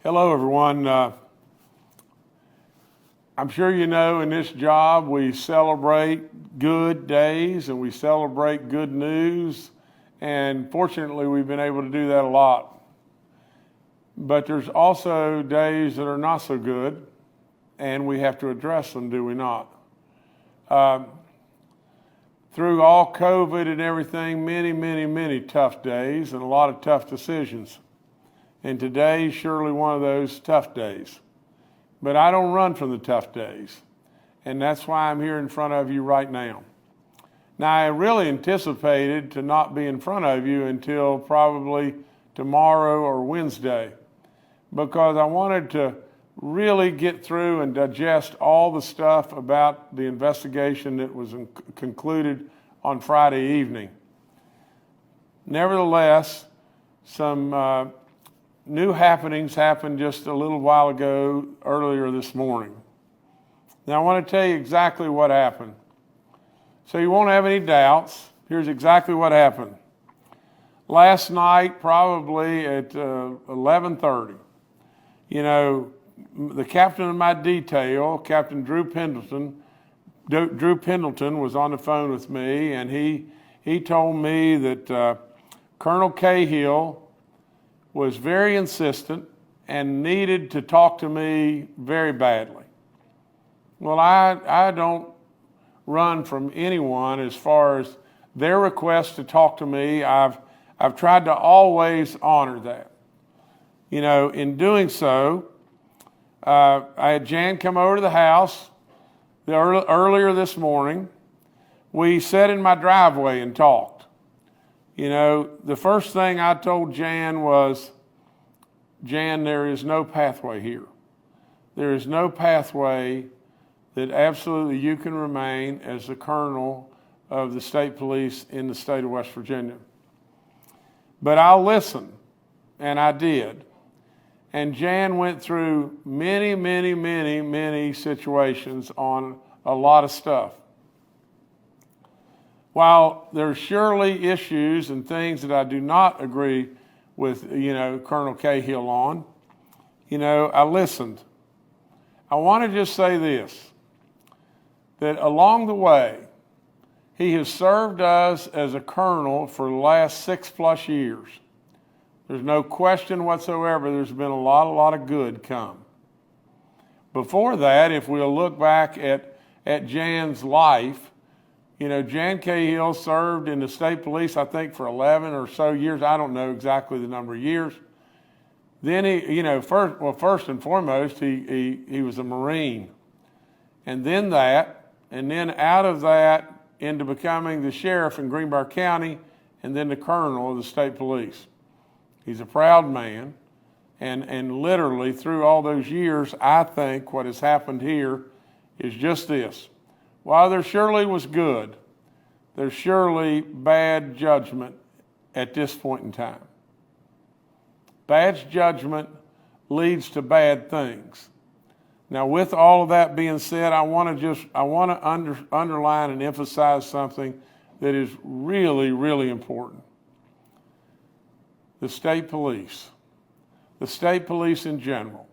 Hello, everyone. I'm sure you know in this job we celebrate good days and we celebrate good news, and fortunately we've been able to do that a lot. But there's also days that are not so good, and we have to address them, do we not? Through all COVID and everything, many tough days and a lot of tough decisions. And today is surely one of those tough days. But I don't run from the tough days. And that's why I'm here in front of you right now. Now, I really anticipated to not be in front of you until probably tomorrow or Wednesday, because I wanted to really get through and digest all the stuff about the investigation that was concluded on Friday evening. Nevertheless, some new happenings happened just a little while ago, earlier this morning. Now, I want to tell you exactly what happened. So you won't have any doubts. Here's exactly what happened. Last night, probably at 11:30, the captain of my detail, Captain Drew Pendleton was on the phone with me, and he told me that Colonel Cahill was very insistent and needed to talk to me very badly. Well, I don't run from anyone as far as their request to talk to me. I've tried to always honor that. In doing so, I had Jan come over to the house earlier this morning. We sat in my driveway and talked. The first thing I told Jan was, Jan, there is no pathway here. There is no pathway that absolutely you can remain as the colonel of the state police in the state of West Virginia. But I'll listen, and I did. And Jan went through many situations on a lot of stuff. While there's surely issues and things that I do not agree with, Colonel Cahill on, I listened. I want to just say this, that along the way, he has served us as a colonel for the last 6+ years. There's no question whatsoever there's been a lot of good come. Before that, if we'll look back at Jan's life, Jan Cahill served in the state police, I think, for 11 or so years. I don't know exactly the number of years. Then first and foremost, he was a Marine. And then out of that into becoming the sheriff in Greenbrier County, and then the colonel of the state police. He's a proud man. And literally through all those years, I think what has happened here is just this. While there surely was good, there's surely bad judgment at this point in time. Bad judgment leads to bad things. Now, with all of that being said, I want to underline and emphasize something that is really important. The state police in general.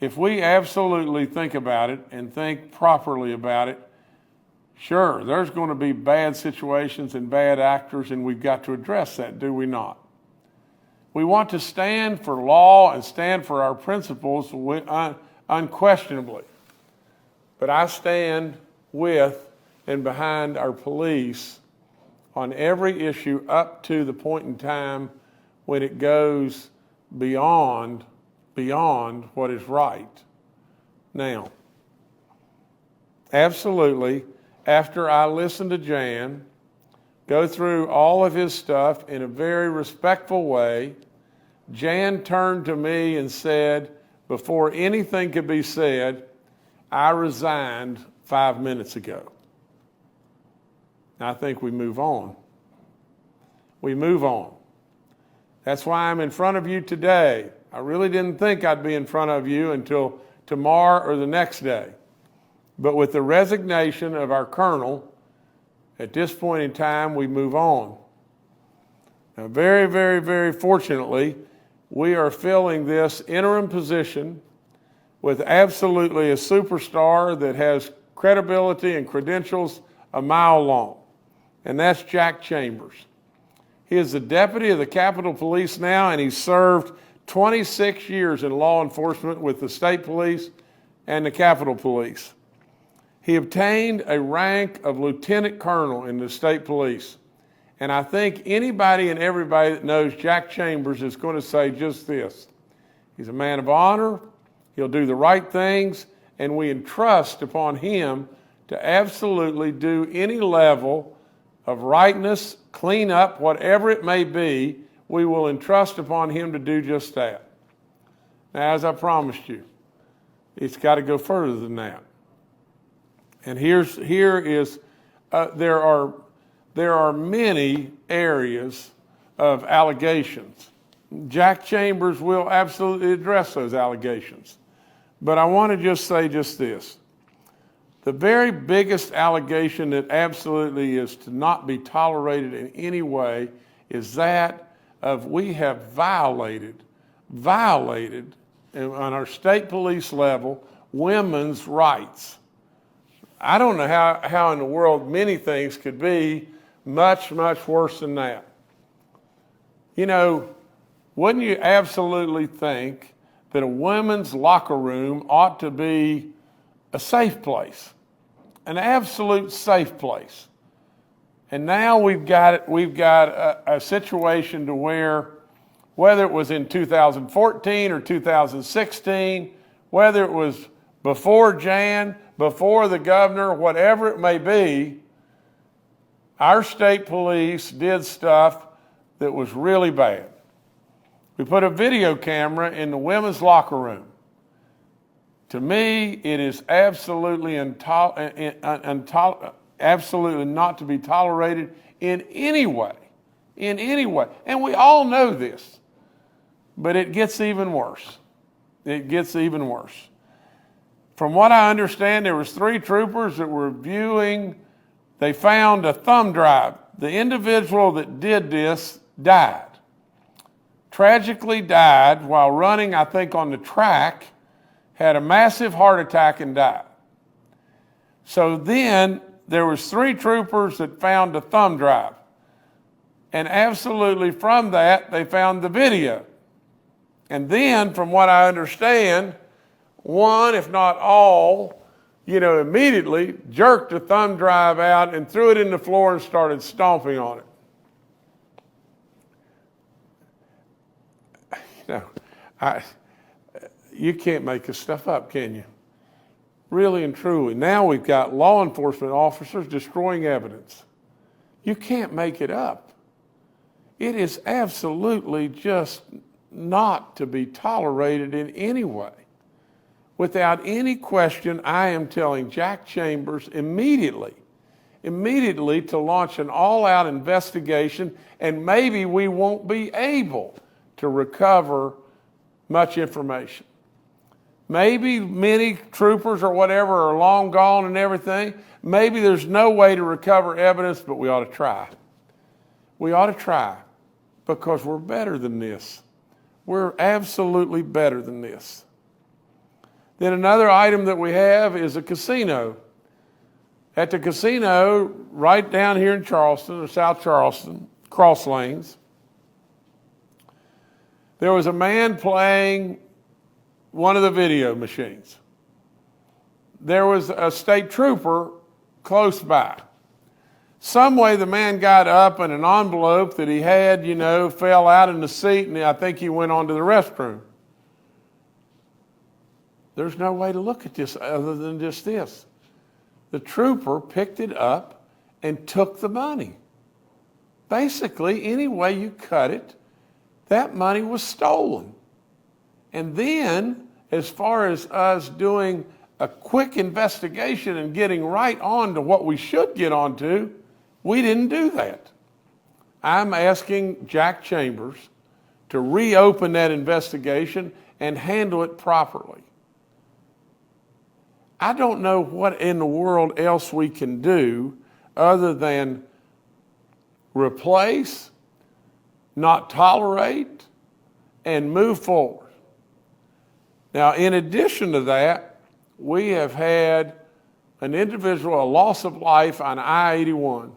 If we absolutely think about it and think properly about it, sure, there's going to be bad situations and bad actors, and we've got to address that, do we not? We want to stand for law and stand for our principles unquestionably. But I stand with and behind our police on every issue up to the point in time when it goes beyond what is right. Now, absolutely, after I listened to Jan go through all of his stuff in a very respectful way, Jan turned to me and said, before anything could be said, I resigned 5 minutes ago. I think we move on. We move on. That's why I'm in front of you today. I really didn't think I'd be in front of you until tomorrow or the next day. But with the resignation of our colonel, at this point in time, we move on. Now, very fortunately, we are filling this interim position with absolutely a superstar that has credibility and credentials a mile long, and that's Jack Chambers. He is the deputy of the Capitol Police now, and he's served 26 years in law enforcement with the State Police and the Capitol Police. He obtained a rank of lieutenant colonel in the State Police. And I think anybody and everybody that knows Jack Chambers is going to say just this. He's a man of honor, he'll do the right things, and we entrust upon him to absolutely do any level of rightness, clean up, whatever it may be, we will entrust upon him to do just that. Now, as I promised you, it's got to go further than that. And there are many areas of allegations. Jack Chambers will absolutely address those allegations. But I want to just say just this. The very biggest allegation that absolutely is to not be tolerated in any way is that of we have violated on our state police level women's rights. I don't know how in the world many things could be much, much worse than that. You know, wouldn't you absolutely think that a women's locker room ought to be a safe place, an absolute safe place? And now we've got a situation to where, whether it was in 2014 or 2016, whether it was before Jan, before the governor, whatever it may be, our state police did stuff that was really bad. We put a video camera in the women's locker room. To me, it is absolutely absolutely not to be tolerated in any way. And we all know this, but it gets even worse. It gets even worse. From what I understand, there was 3 troopers that were viewing. They found a thumb drive. The individual that did this died. Tragically died while running, I think, on the track, had a massive heart attack and died. So then there was 3 troopers that found a thumb drive. And absolutely from that, they found the video. And then, from what I understand, one, if not all, immediately jerked the thumb drive out and threw it in the floor and started stomping on it. You can't make this stuff up, can you? Really and truly. Now we've got law enforcement officers destroying evidence. You can't make it up. It is absolutely just not to be tolerated in any way. Without any question, I am telling Jack Chambers immediately to launch an all-out investigation, and maybe we won't be able to recover much information. Maybe many troopers or whatever are long gone and everything. Maybe there's no way to recover evidence, but we ought to try. We ought to try, because we're better than this. We're absolutely better than this. Then another item that we have is a casino. At the casino, right down here in Charleston, or South Charleston, Cross Lanes, there was a man playing one of the video machines. There was a state trooper close by. Some way the man got up and an envelope that he had, fell out in the seat, and I think he went on to the restroom. There's no way to look at this other than just this. The trooper picked it up and took the money. Basically, any way you cut it, that money was stolen. And then, as far as us doing a quick investigation and getting right on to what we should get on to, we didn't do that. I'm asking Jack Chambers to reopen that investigation and handle it properly. I don't know what in the world else we can do other than replace, not tolerate, and move forward. Now, in addition to that, we have had an individual, a loss of life on I-81.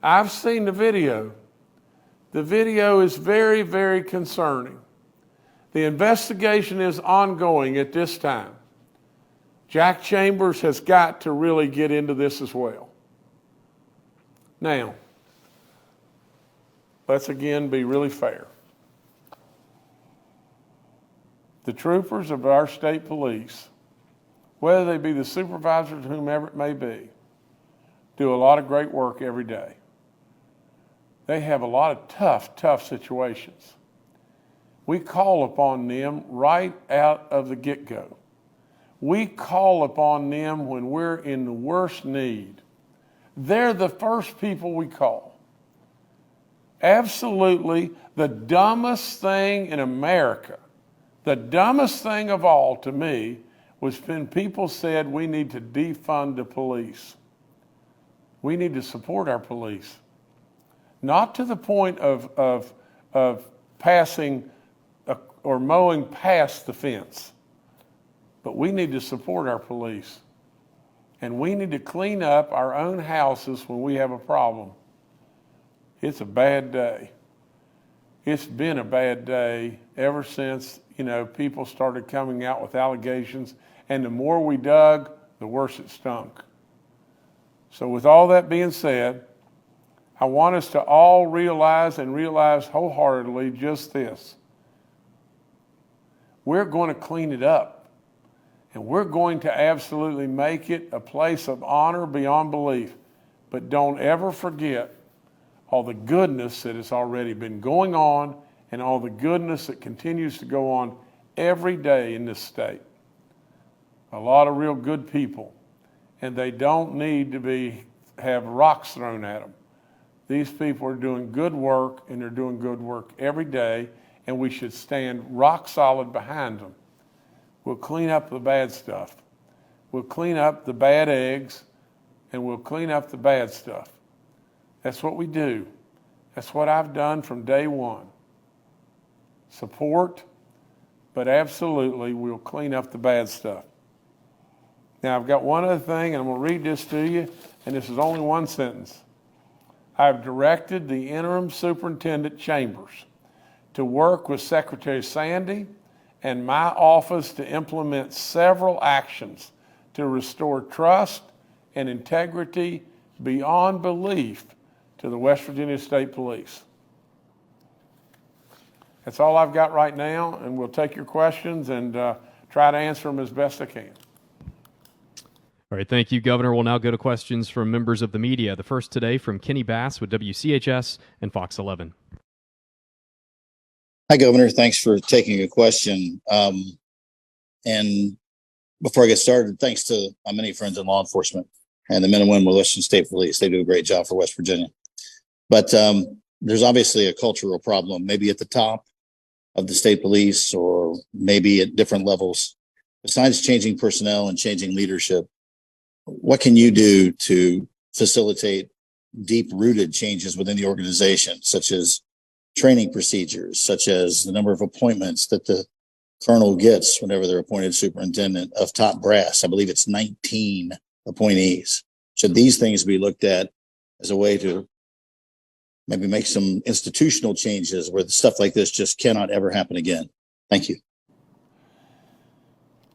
I've seen the video. The video is very, very concerning. The investigation is ongoing at this time. Jack Chambers has got to really get into this as well. Now, let's again be really fair. The troopers of our state police, whether they be the supervisors, whomever it may be, do a lot of great work every day. They have a lot of tough situations. We call upon them right out of the get-go. We call upon them when we're in the worst need. They're the first people we call. Absolutely the dumbest thing in America, the dumbest thing of all to me, was when people said we need to defund the police. We need to support our police. Not to the point of passing or mowing past the fence, but we need to support our police. And we need to clean up our own houses when we have a problem. It's a bad day. It's been a bad day ever since, people started coming out with allegations. And the more we dug, the worse it stunk. So with all that being said, I want us to all realize wholeheartedly just this. We're going to clean it up. And we're going to absolutely make it a place of honor beyond belief. But don't ever forget all the goodness that has already been going on and all the goodness that continues to go on every day in this state. A lot of real good people, and they don't need to have rocks thrown at them. These people are doing good work, and they're doing good work every day, and we should stand rock solid behind them. We'll clean up the bad stuff. We'll clean up the bad eggs, and we'll clean up the bad stuff. That's what we do. That's what I've done from day one. Support, but absolutely we'll clean up the bad stuff. Now, I've got one other thing, and I'm going to read this to you, and this is only one sentence. I've directed the Interim Superintendent Chambers to work with Secretary Sandy and my office to implement several actions to restore trust and integrity beyond belief to the West Virginia State Police. That's all I've got right now, and we'll take your questions and try to answer them as best I can. All right, thank you, Governor. We'll now go to questions from members of the media. The first today from Kenny Bass with WCHS and Fox 11. Hi, Governor. Thanks for taking a question. And before I get started, thanks to my many friends in law enforcement and the men and women of Western State Police. They do a great job for West Virginia. But there's obviously a cultural problem, maybe at the top of the state police or maybe at different levels. Besides changing personnel and changing leadership, what can you do to facilitate deep-rooted changes within the organization, such as training procedures, such as the number of appointments that the colonel gets whenever they're appointed superintendent of top brass? I believe it's 19 appointees. Should these things be looked at as a way to maybe make some institutional changes where stuff like this just cannot ever happen again? Thank you.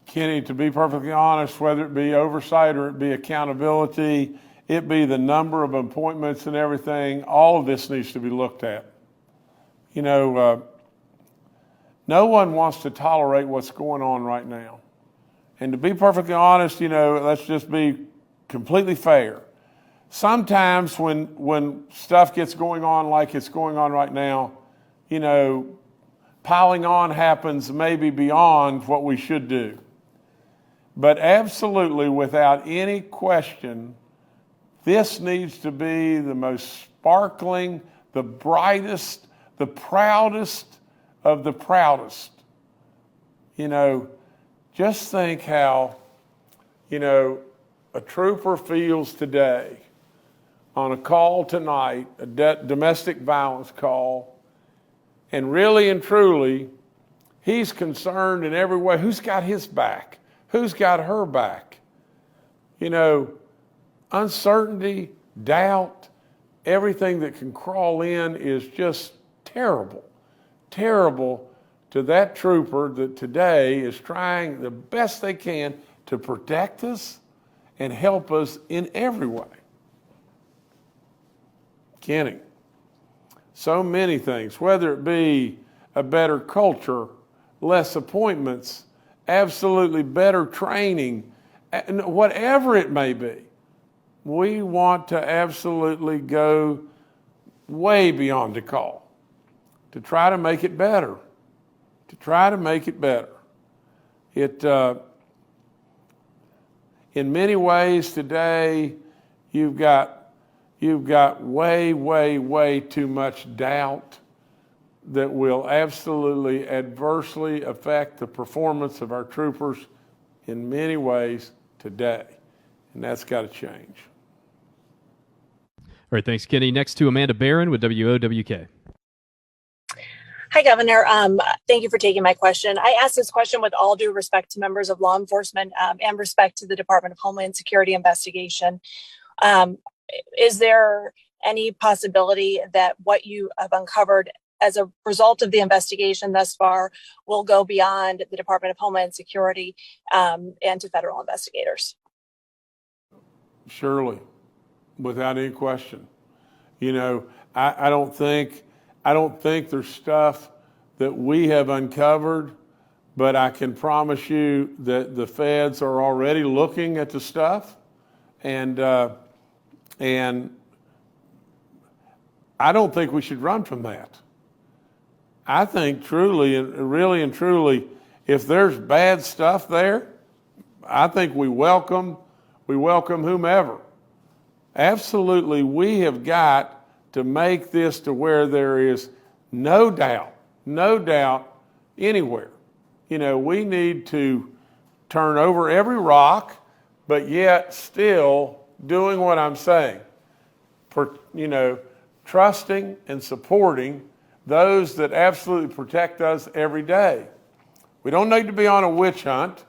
Kenny, to be perfectly honest, whether it be oversight or it be accountability, it be the number of appointments and everything, all of this needs to be looked at. No one wants to tolerate what's going on right now. And to be perfectly honest, let's just be completely fair. Sometimes when stuff gets going on like it's going on right now, piling on happens maybe beyond what we should do. But absolutely, without any question, this needs to be the most sparkling, the brightest, the proudest of the proudest. Just think how, a trooper feels today on a call tonight, a domestic violence call, And really and truly, he's concerned in every way. Who's got his back? Who's got her back? You know, uncertainty, doubt, everything that can crawl in is just terrible. Terrible to that trooper that today is trying the best they can to protect us and help us in every way. Kenny, so many things, whether it be a better culture, less appointments, absolutely better training, whatever it may be, we want to absolutely go way beyond the call to try to make it better, to try to make it better. In many ways today, you've got way, way, way too much doubt that will absolutely adversely affect the performance of our troopers in many ways today. And that's got to change. All right, thanks, Kenny. Next to Amanda Barron with WOWK. Hi, Governor. Thank you for taking my question. I asked this question with all due respect to members of law enforcement and respect to the Department of Homeland Security investigation. Is there any possibility that what you have uncovered as a result of the investigation thus far will go beyond the Department of Homeland Security and to federal investigators? Surely, without any question. You know, I don't think there's stuff that we have uncovered, but I can promise you that the feds are already looking at the stuff, and I don't think we should run from that. I think truly and really and truly, if there's bad stuff there, I think we welcome whomever. Absolutely, we have got to make this to where there is no doubt anywhere. You know, we need to turn over every rock, but yet still doing what I'm saying. Trusting and supporting those that absolutely protect us every day. We don't need to be on a witch hunt.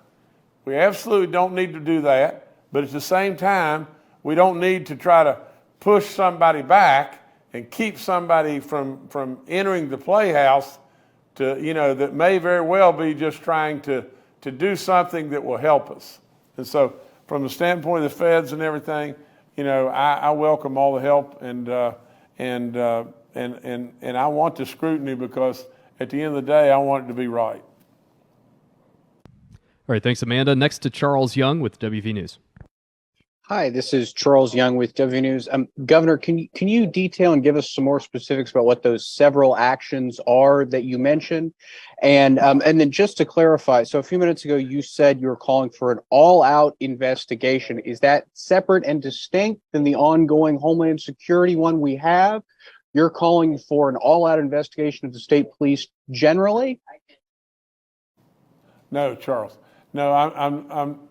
We absolutely don't need to do that. But at the same time, we don't need to try to push somebody back and keep somebody from entering the playhouse that may very well be just trying to do something that will help us. And so from the standpoint of the feds and everything, I welcome all the help and I want the scrutiny because at the end of the day, I want it to be right. All right, thanks, Amanda. Next to Charles Young with WV News. Hi, this is Charles Young with WV News. Governor, can you detail and give us some more specifics about what those several actions are that you mentioned? And then just to clarify, so a few minutes ago, you said you were calling for an all-out investigation. Is that separate and distinct than the ongoing Homeland Security one we have? You're calling for an all-out investigation of the state police generally? No, Charles. No,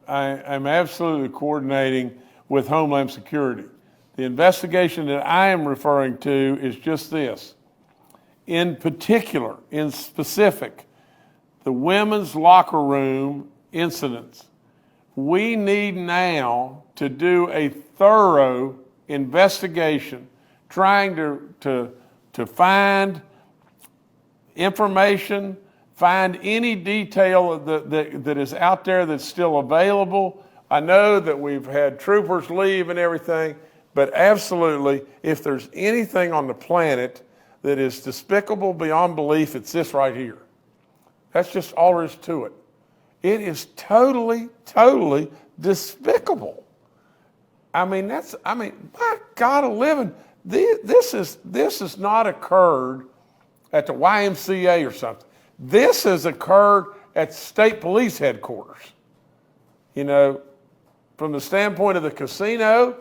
I'm absolutely coordinating with Homeland Security. The investigation that I am referring to is just this. In particular, in specific, the women's locker room incidents. We need now to do a thorough investigation, trying to find information, find any detail that is out there that's still available. I know that we've had troopers leave and everything, but absolutely, if there's anything on the planet that is despicable beyond belief, it's this right here. That's just all there is to it. It is totally, totally despicable. My God of living, this has not occurred at the YMCA or something. This has occurred at State Police headquarters. From the standpoint of the casino,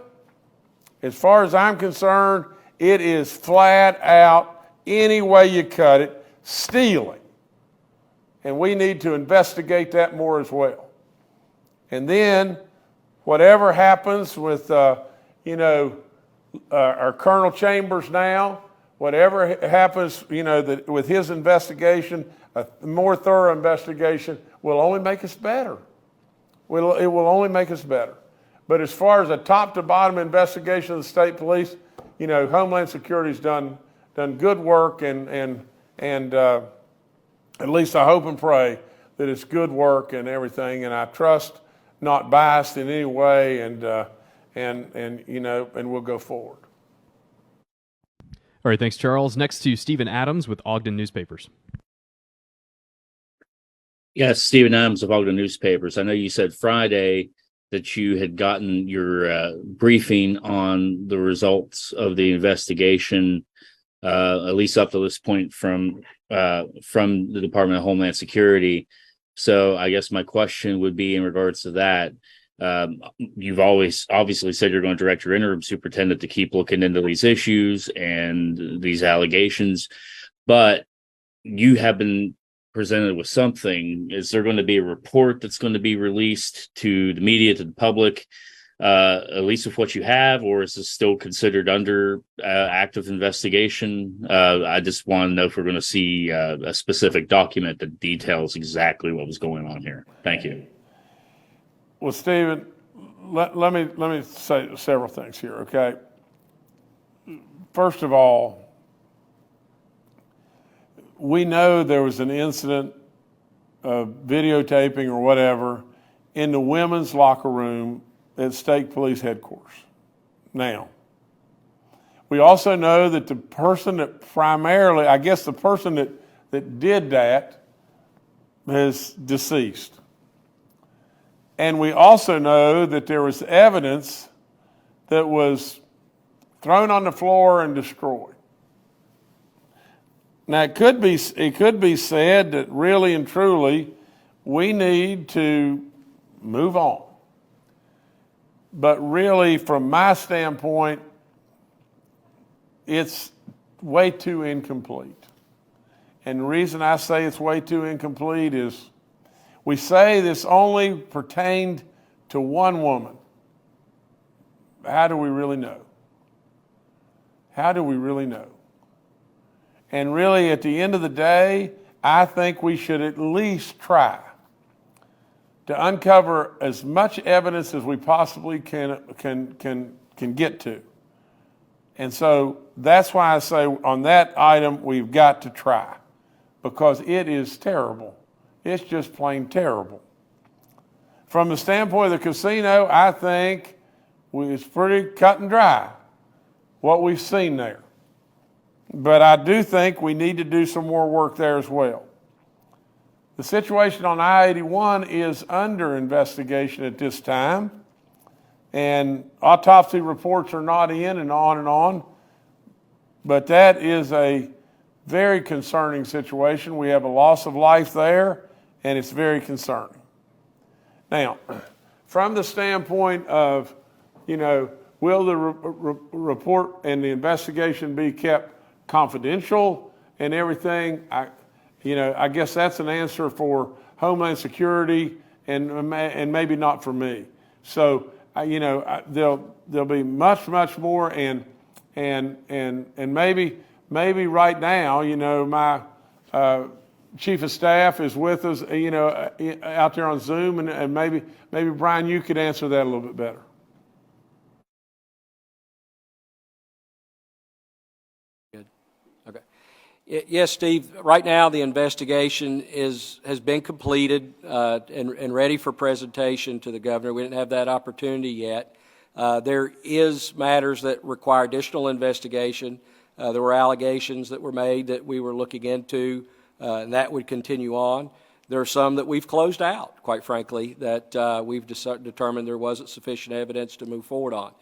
as far as I'm concerned, it is flat out, any way you cut it, stealing. And we need to investigate that more as well. And then, whatever happens with, our Colonel Chambers now, whatever happens, that with his investigation, a more thorough investigation will only make us better. It will only make us better. But as far as a top to bottom investigation of the state police, Homeland Security's done good work, and at least I hope and pray that it's good work and everything, and I trust not biased in any way, and we'll go forward. All right, thanks, Charles. Next to Stephen Adams with Ogden Newspapers. Yes, Stephen Adams of Ogden Newspapers. I know you said Friday that you had gotten your briefing on the results of the investigation, at least up to this point from the Department of Homeland Security. So I guess my question would be in regards to that. You've always obviously said you're going to direct your interim superintendent to keep looking into these issues and these allegations, but you have been presented with something. Is there going to be a report that's going to be released to the media, to the public, at least with what you have, or is this still considered under active investigation? I just want to know if we're going to see a specific document that details exactly what was going on here. Thank you. Well, Stephen, let me say several things here, okay? First of all, we know there was an incident of videotaping or whatever in the women's locker room at State Police headquarters. Now, we also know that the person that primarily, I guess the person that did that is deceased. And we also know that there was evidence that was thrown on the floor and destroyed. Now, it could be said that really and truly we need to move on. But really, from my standpoint, it's way too incomplete. And the reason I say it's way too incomplete is we say this only pertained to one woman. How do we really know? How do we really know? And really, at the end of the day, I think we should at least try to uncover as much evidence as we possibly can get to. And so that's why I say on that item, we've got to try, because it is terrible. It's just plain terrible. From the standpoint of the casino, I think it's pretty cut and dry, what we've seen there. But I do think we need to do some more work there as well. The situation on I-81 is under investigation at this time, and autopsy reports are not in and on and on. But that is a very concerning situation. We have a loss of life there, and it's very concerning. Now, from the standpoint of, will the report and the investigation be kept confidential and everything? I guess that's an answer for Homeland Security and maybe not for me. So, there'll be much more, and maybe right now, my chief of staff is with us, out there on Zoom, and maybe Brian, you could answer that a little bit better. Okay. Yes, Steve. Right now, the investigation has been completed and ready for presentation to the governor. We didn't have that opportunity yet. There is matters that require additional investigation. There were allegations that were made that we were looking into, and that would continue on. There are some that we've closed out, quite frankly, that we've determined there wasn't sufficient evidence to move forward on.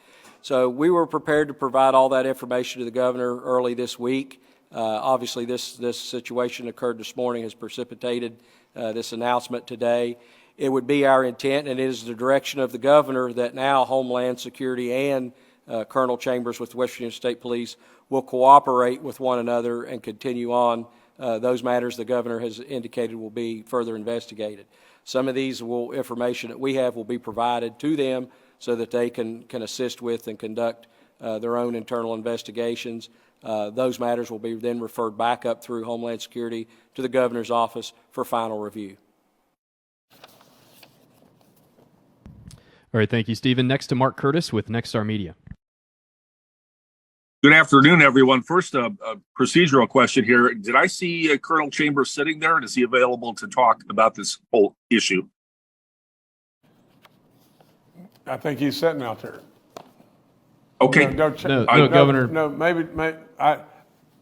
So we were prepared to provide all that information to the governor early this week. Obviously, this situation occurred this morning, has precipitated this announcement today. It would be our intent, and it is the direction of the governor, that now Homeland Security and Colonel Chambers with the West Virginia State Police will cooperate with one another and continue on those matters the governor has indicated will be further investigated. Some of these information that we have will be provided to them so that they can assist with and conduct their own internal investigations. those matters will be then referred back up through Homeland Security to the governor's office for final review. All right, thank you, Stephen. Next to Mark Curtis with Nexstar Media. Good afternoon, everyone. First, a procedural question here. Did I see Colonel Chambers sitting there, and is he available to talk about this whole issue? I think he's sitting out there. Okay. No, Governor. No, maybe I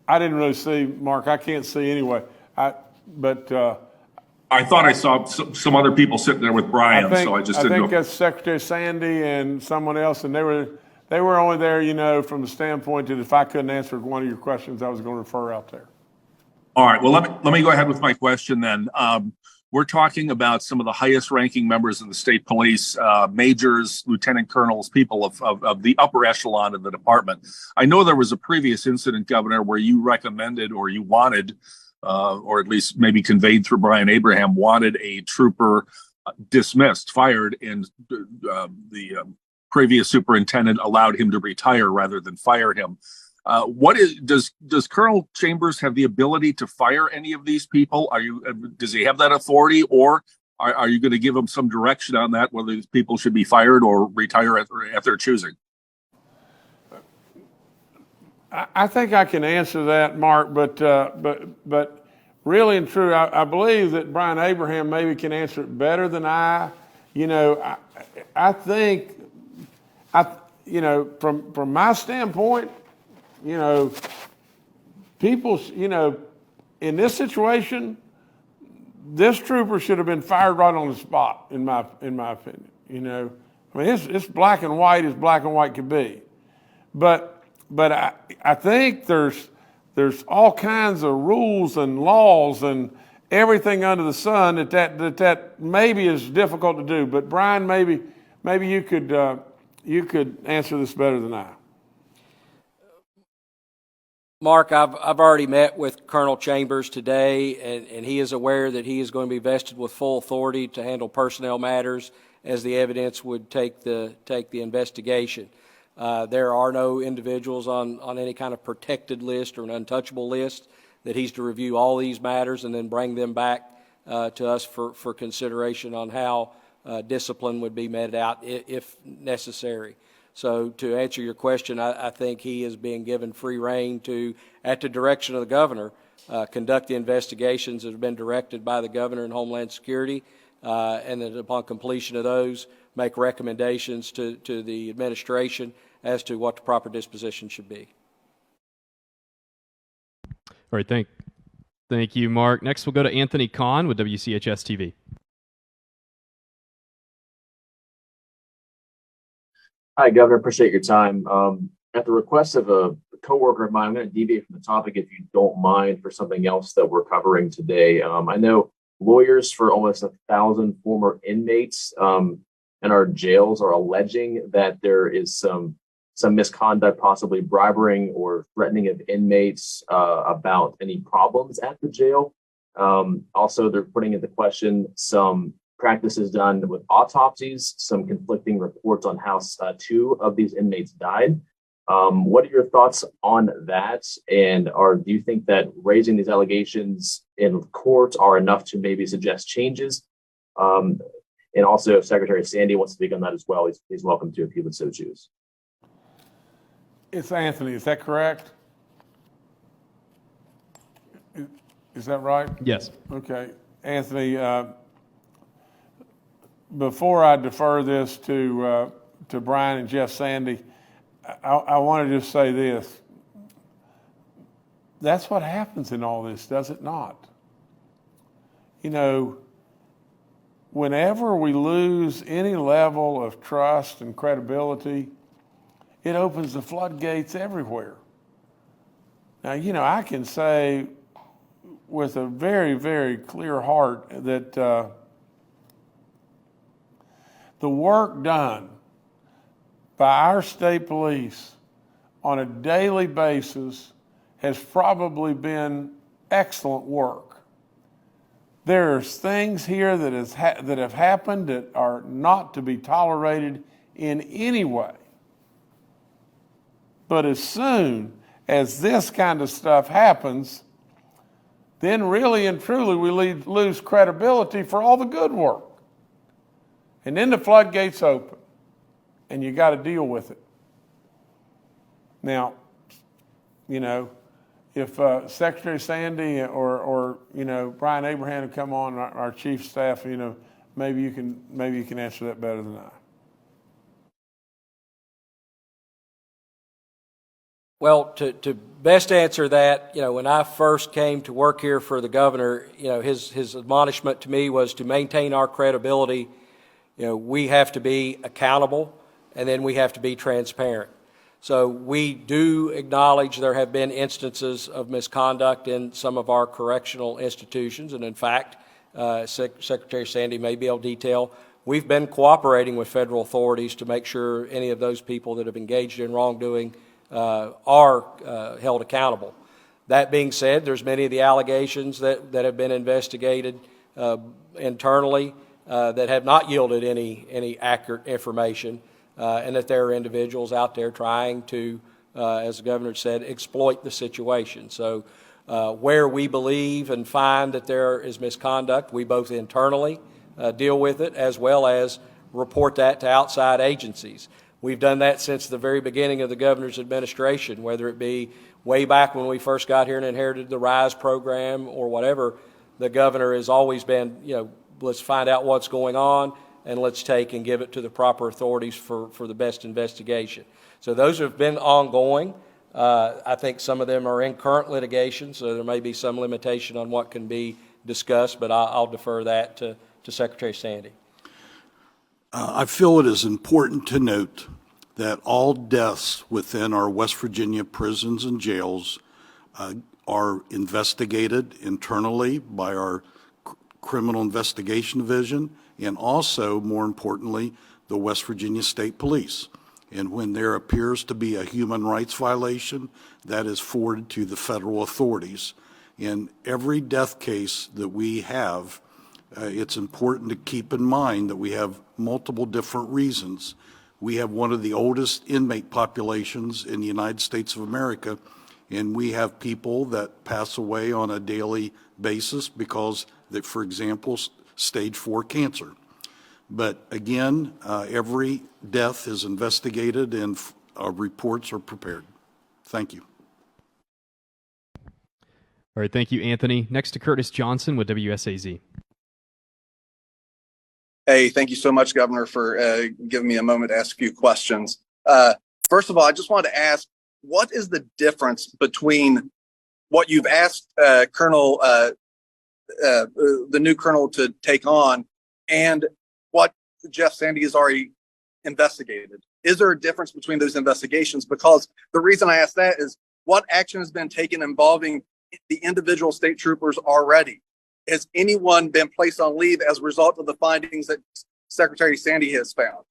didn't really see, Mark. I can't see anyway. I thought I saw some other people sitting there with Brian, so I just didn't know. I think that's Secretary Sandy and someone else, and they were only there, from the standpoint that if I couldn't answer one of your questions, I was going to refer out there. All right. Well, let me go ahead with my question then. We're talking about some of the highest ranking members of the state police, majors, lieutenant colonels, people of the upper echelon of the department. I know there was a previous incident, Governor, where you recommended or you wanted, or at least maybe conveyed through Brian Abraham, wanted a trooper dismissed, fired, and the previous superintendent allowed him to retire rather than fire him. Does Colonel Chambers have the ability to fire any of these people? Does he have that authority, or are you going to give him some direction on that, whether these people should be fired or retire at their choosing? I think I can answer that, Mark, but really and true, I believe that Brian Abraham maybe can answer it better than I. I think, from my standpoint, people, in this situation, this trooper should have been fired right on the spot, in my opinion. I mean, it's black and white as black and white could be, but I think there's all kinds of rules and laws and everything under the sun that maybe is difficult to do. But Brian, maybe you could answer this better than I. Mark, I've already met with Colonel Chambers today, and he is aware that he is going to be vested with full authority to handle personnel matters as the evidence would take the investigation. There are no individuals on any kind of protected list or an untouchable list that he's to review all these matters and then bring them back to us for consideration on how discipline would be meted out if necessary. So to answer your question, I think he is being given free rein to, at the direction of the governor, conduct the investigations that have been directed by the governor and Homeland Security, and that upon completion of those, make recommendations to the administration as to what the proper disposition should be. All right, thank you, Mark. Next, we'll go to Anthony Kahn with WCHS TV. Hi, Governor. Appreciate your time. At the request of a coworker of mine, I'm going to deviate from the topic, if you don't mind, for something else that we're covering today. I know lawyers for almost 1,000 former inmates in our jails are alleging that there is some misconduct, possibly bribery or threatening of inmates about any problems at the jail. Also, they're putting into question some practices done with autopsies, some conflicting reports on how 2 of these inmates died. What are your thoughts on that? And do you think that raising these allegations in court are enough to maybe suggest changes? And also, if Secretary Sandy wants to speak on that as well, he's welcome to if he would so choose. It's Anthony, is that correct? Is that right? Yes. Okay. Anthony, before I defer this to Brian and Jeff Sandy, I want to just say this. That's what happens in all this, does it not? Whenever we lose any level of trust and credibility, it opens the floodgates everywhere. Now, I can say with a very, very clear heart that the work done by our state police on a daily basis has probably been excellent work. There's things here that have happened that are not to be tolerated in any way. But as soon as this kind of stuff happens, then really and truly we lose credibility for all the good work. And then the floodgates open, and you got to deal with it. Now, you know, if Secretary Sandy or you know, Brian Abraham would come on, our chief staff, you know, maybe you can answer that better than I. Well, to best answer that, you know, when I first came to work here for the governor, you know, his admonishment to me was to maintain our credibility. You know, we have to be accountable, and then we have to be transparent. So we do acknowledge there have been instances of misconduct in some of our correctional institutions, and in fact, Secretary Sandy may be able to detail, we've been cooperating with federal authorities to make sure any of those people that have engaged in wrongdoing are held accountable. That being said, there's many of the allegations that have been investigated internally that have not yielded any accurate information, and that there are individuals out there trying to, as the governor said, exploit the situation. So where we believe and find that there is misconduct, we both internally deal with it as well as report that to outside agencies. We've done that since the very beginning of the governor's administration, whether it be way back when we first got here and inherited the RISE program or whatever. The governor has always been, you know, let's find out what's going on and let's take and give it to the proper authorities for the best investigation. So those have been ongoing. I think some of them are in current litigation, so there may be some limitation on what can be discussed, but I'll defer that to Secretary Sandy. I feel it is important to note that all deaths within our West Virginia prisons and jails are investigated internally by our Criminal Investigation Division and also, more importantly, the West Virginia State Police. And when there appears to be a human rights violation, that is forwarded to the federal authorities. In every death case that we have, it's important to keep in mind that we have multiple different reasons. We have one of the oldest inmate populations in the United States of America, and we have people that pass away on a daily basis because they, for example, stage 4 cancer. But again, every death is investigated and reports are prepared. Thank you. All right, thank you, Anthony. Next to Curtis Johnson with WSAZ. Hey, thank you so much, Governor, for giving me a moment to ask a few questions. First of all, I just wanted to ask, what is the difference between what you've asked Colonel, the new Colonel to take on, and what Jeff Sandy has already investigated? Is there a difference between those investigations? Because the reason I ask that is, what action has been taken involving the individual state troopers already? Has anyone been placed on leave as a result of the findings that Secretary Sandy has found?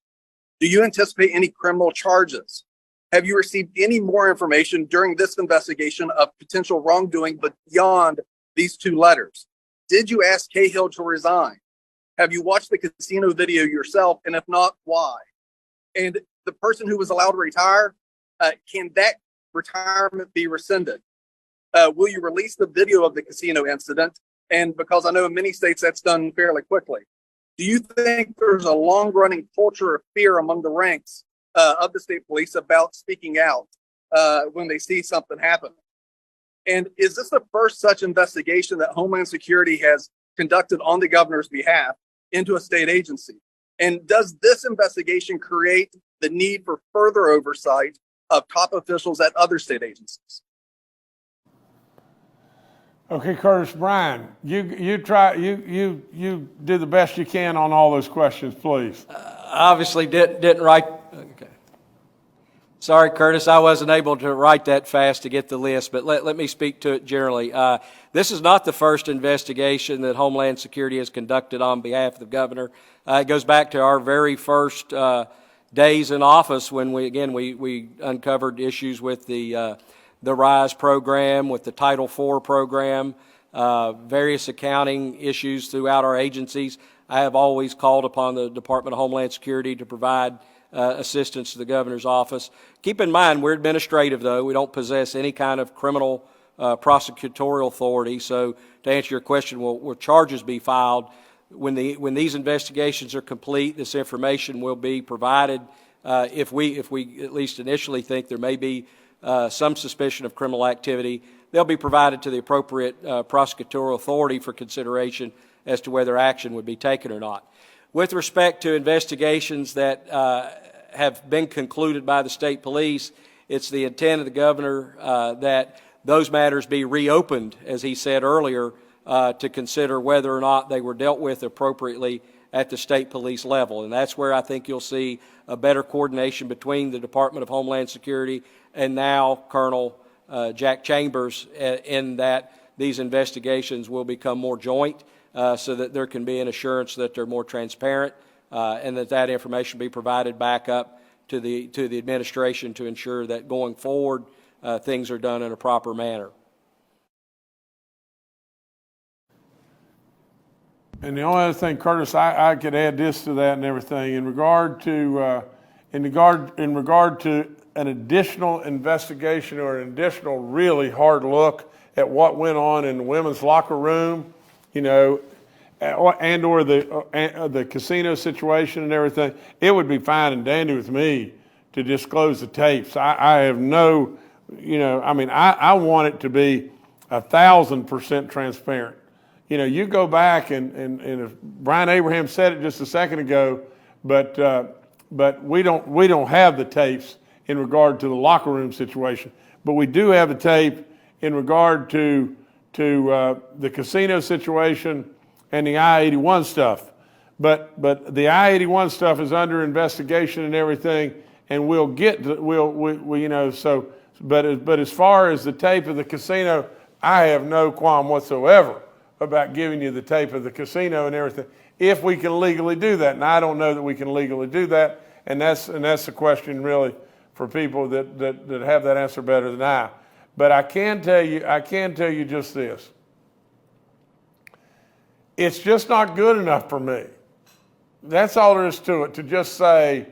Do you anticipate any criminal charges? Have you received any more information during this investigation of potential wrongdoing but beyond these 2 letters? Did you ask Cahill to resign? Have you watched the casino video yourself? And if not, why? And the person who was allowed to retire, can that retirement be rescinded? Will you release the video of the casino incident? And because I know in many states that's done fairly quickly. Do you think there's a long-running culture of fear among the ranks of the state police about speaking out when they see something happen? And is this the first such investigation that Homeland Security has conducted on the governor's behalf into a state agency? And does this investigation create the need for further oversight of top officials at other state agencies? Okay, Curtis, Brian, you do the best you can on all those questions, please. Obviously didn't write. Okay. Sorry, Curtis, I wasn't able to write that fast to get the list, but let me speak to it generally. This is not the first investigation that Homeland Security has conducted on behalf of the governor. It goes back to our very first days in office when we uncovered issues with the RISE program, with the Title IV program, various accounting issues throughout our agencies. I have always called upon the Department of Homeland Security to provide assistance to the governor's office. Keep in mind, we're administrative, though. We don't possess any kind of criminal prosecutorial authority. So to answer your question, will charges be filed? When these investigations are complete, this information will be provided. If we at least initially think there may be some suspicion of criminal activity, they'll be provided to the appropriate prosecutorial authority for consideration as to whether action would be taken or not. With respect to investigations that have been concluded by the state police, it's the intent of the governor that those matters be reopened, as he said earlier, to consider whether or not they were dealt with appropriately at the state police level. And that's where I think you'll see a better coordination between the Department of Homeland Security and now Colonel Jack Chambers, in that these investigations will become more joint, so that there can be an assurance that they're more transparent, and that information be provided back up to the administration to ensure that going forward things are done in a proper manner. And the only other thing, Curtis, I could add this to that and everything in regard to an additional investigation or an additional really hard look at what went on in the women's locker room, you know, and or the casino situation and everything. It would be fine and dandy with me to disclose the tapes. I have no, you know, I mean, I want it to be 1,000% transparent. You know, you go back and if Brian Abraham said it just a second ago, but we don't have the tapes in regard to the locker room situation, but we do have the tape in regard to the casino situation and the I-81 stuff. But the I-81 stuff is under investigation and everything, and we'll you know, so but as far as the tape of the casino, I have no qualm whatsoever about giving you the tape of the casino and everything, if we can legally do that. And I don't know that we can legally do that, and that's the question really for people that have that answer better than I. But I can tell you just this. It's just not good enough for me. That's all there is to it, to just say,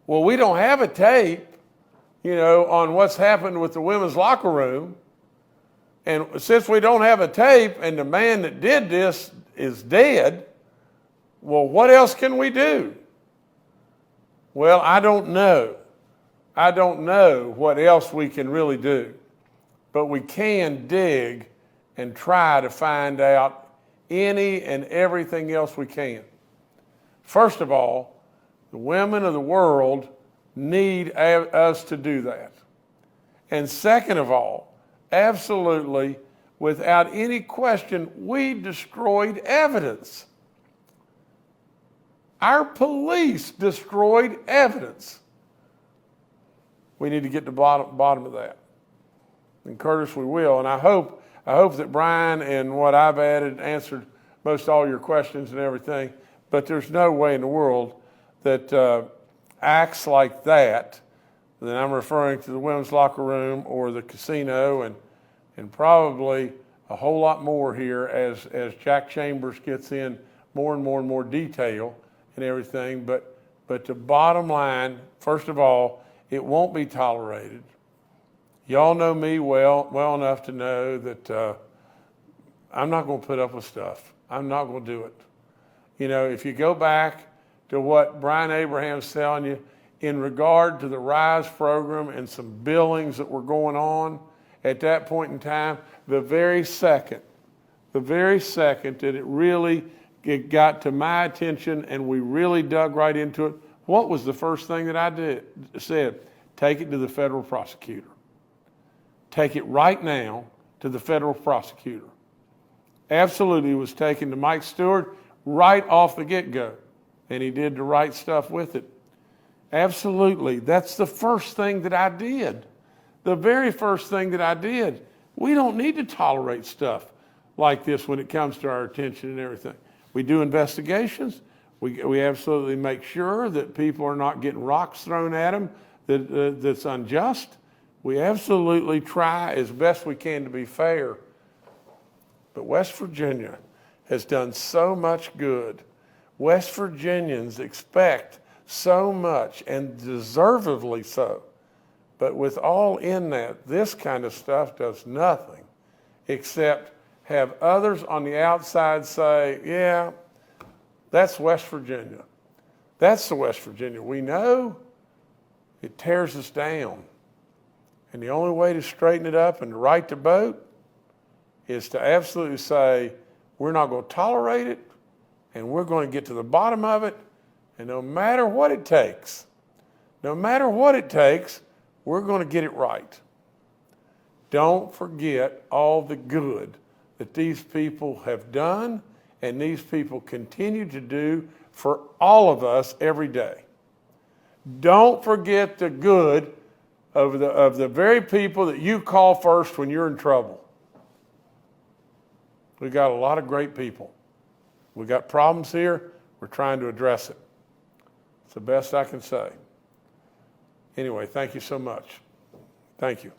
well, we don't have a tape, you know, on what's happened with the women's locker room. And since we don't have a tape and the man that did this is dead, well, what else can we do? Well, I don't know. I don't know what else we can really do. But we can dig and try to find out any and everything else we can. First of all, the women of the world need us to do that. And second of all, absolutely, without any question, we destroyed evidence. Our police destroyed evidence. We need to get to the bottom of that. And Curtis, we will. And I hope that Brian and what I've added answered most all your questions and everything. But there's no way in the world that acts like that I'm referring to the women's locker room or the casino, and probably a whole lot more here as Jack Chambers gets in more and more detail and everything. But the bottom line, first of all, it won't be tolerated. Y'all know me well enough to know that I'm not going to put up with stuff. I'm not going to do it. You know, if you go back to what Brian Abraham's telling you in regard to the RISE program and some billings that were going on at that point in time, the very second that it got to my attention and we really dug right into it, what was the first thing that I said? Take it to the federal prosecutor. Take it right now to the federal prosecutor. Absolutely, it was taken to Mike Stewart right off the get-go, and he did the right stuff with it. Absolutely, that's the first thing that I did. The very first thing that I did. We don't need to tolerate stuff like this when it comes to our attention and everything. We do investigations. We absolutely make sure that people are not getting rocks thrown at them that's unjust. We absolutely try as best we can to be fair. But West Virginia has done so much good. West Virginians expect so much, and deservedly so. But with all in that, this kind of stuff does nothing except have others on the outside say, yeah, that's West Virginia. That's the West Virginia we know. It tears us down. And the only way to straighten it up and to right the boat is to absolutely say, we're not going to tolerate it, and we're going to get to the bottom of it, and no matter what it takes, we're going to get it right. Don't forget all the good that these people have done and these people continue to do for all of us every day. Don't forget the good of the very people that you call first when you're in trouble. We got a lot of great people. We got problems here. We're trying to address it. It's the best I can say. Anyway, thank you so much. Thank you.